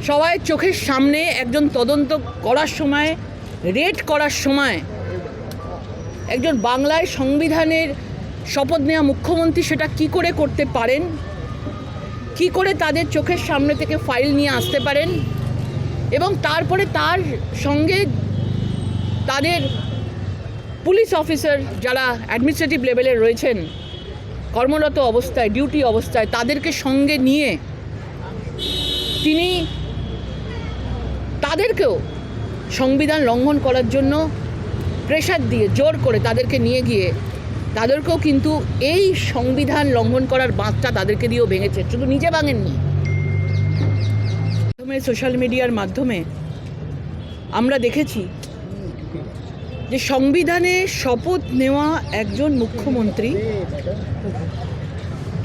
সবাই চোখের সামনে একজন তদন্ত করার সময়, রেড করার সময় একজন বাংলায় সংবিধানের শপথ নেওয়া মুখ্যমন্ত্রী সেটা কি করে করতে পারেন, কি করে তাদের চোখের সামনে থেকে ফাইল নিয়ে আসতে পারেন এবং তারপরে তার সঙ্গে তাদের পুলিশ অফিসার যারা অ্যাডমিনিস্ট্রেটিভ লেভেলে রয়েছেন কর্মরত অবস্থায়, ডিউটি অবস্থায়, তাদেরকে সঙ্গে নিয়ে তিনি তাদেরকেও সংবিধান লঙ্ঘন করার জন্য প্রেশার দিয়ে জোর করে তাদেরকে নিয়ে গিয়ে তাদেরকেও কিন্তু এই সংবিধান লঙ্ঘন করার বাঁধটা তাদেরকে দিয়েও ভেঙেছে, শুধু নিজে ভাঙেননি। সোশ্যাল মিডিয়ার মাধ্যমে আমরা দেখেছি যে সংবিধানে শপথ নেওয়া একজন মুখ্যমন্ত্রী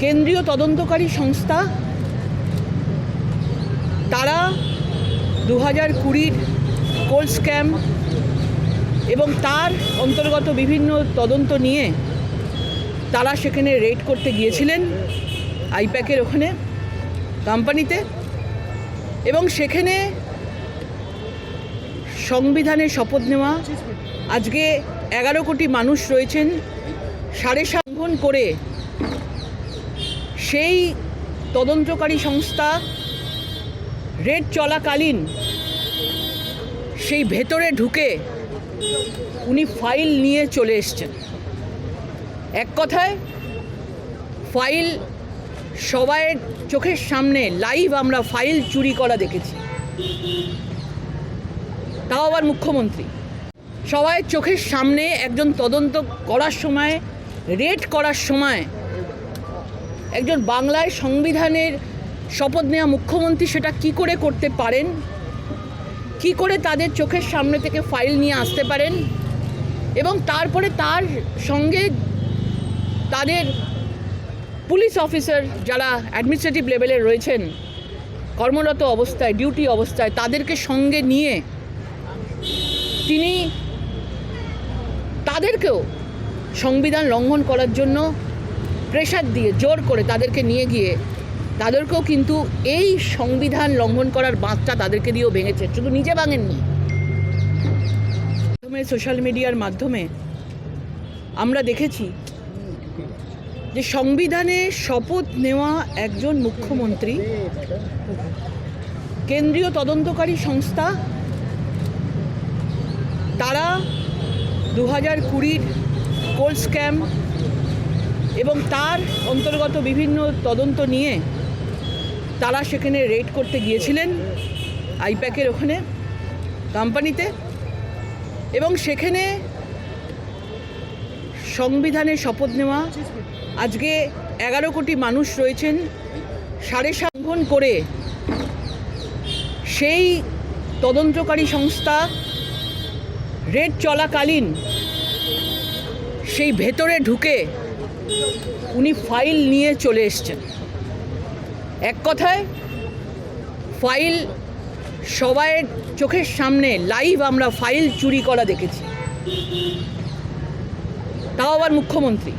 কেন্দ্রীয় তদন্তকারী সংস্থা তারা 2020 কোল স্ক্যাম এবং তার অন্তর্গত বিভিন্ন তদন্ত নিয়ে তারা সেখানে রেড করতে গিয়েছিলেন আইপ্যাকের ওখানে কোম্পানিতে, এবং সেখানে সংবিধানে শপথ নেওয়া আজকে 11 কোটি মানুষ রয়েছেন লঙ্ঘন করে সেই তদন্তকারী সংস্থা রেড চলাকালীন সেই ভেতরে ঢুকে উনি ফাইল নিয়ে চলে এসছেন। এক কথায় ফাইল সবাই চোখের সামনে লাইভ আমরা ফাইল চুরি করা দেখেছি, তাও আবার মুখ্যমন্ত্রী। সবাই চোখের সামনে একজন তদন্ত করার সময়, রেড করার সময় একজন বাংলায় সংবিধানের শপথ নেওয়া মুখ্যমন্ত্রী সেটা কি করে করতে পারেন, কি করে তাদের চোখের সামনে থেকে ফাইল নিয়ে আসতে পারেন এবং তারপরে তার সঙ্গে তাদের পুলিশ অফিসার যারা অ্যাডমিনিস্ট্রেটিভ লেভেলে রয়েছেন কর্মরত অবস্থায়, ডিউটি অবস্থায়, তাদেরকে সঙ্গে নিয়ে তিনি তাদেরকেও সংবিধান লঙ্ঘন করার জন্য প্রেশার দিয়ে জোর করে তাদেরকে নিয়ে গিয়ে তাদেরকেও কিন্তু এই সংবিধান লঙ্ঘন করার বাঁধটা তাদেরকে দিয়েও ভেঙেছে, শুধু নিজে ভাঙেননি। সোশ্যাল মিডিয়ার মাধ্যমে আমরা দেখেছি যে সংবিধানে শপথ নেওয়া একজন মুখ্যমন্ত্রী কেন্দ্রীয় তদন্তকারী সংস্থা তারা 2020 কোল স্ক্যাম এবং তার অন্তর্গত বিভিন্ন তদন্ত নিয়ে তারা সেখানে রেড করতে গিয়েছিলেন আইপ্যাকের ওখানে কোম্পানিতে, এবং সেখানে সংবিধানে শপথ নেওয়া আজকে 11 কোটি মানুষ রয়েছেন লঙ্ঘন করে সেই তদন্তকারী সংস্থা রেড চলাকালীন সেই ভেতরে ঢুকে উনি ফাইল নিয়ে চলে এসছেন। এক কথায় ফাইল সবাই চোখের সামনে লাইভ আমরা ফাইল চুরি করা দেখেছি, তাও আবার মুখ্যমন্ত্রী।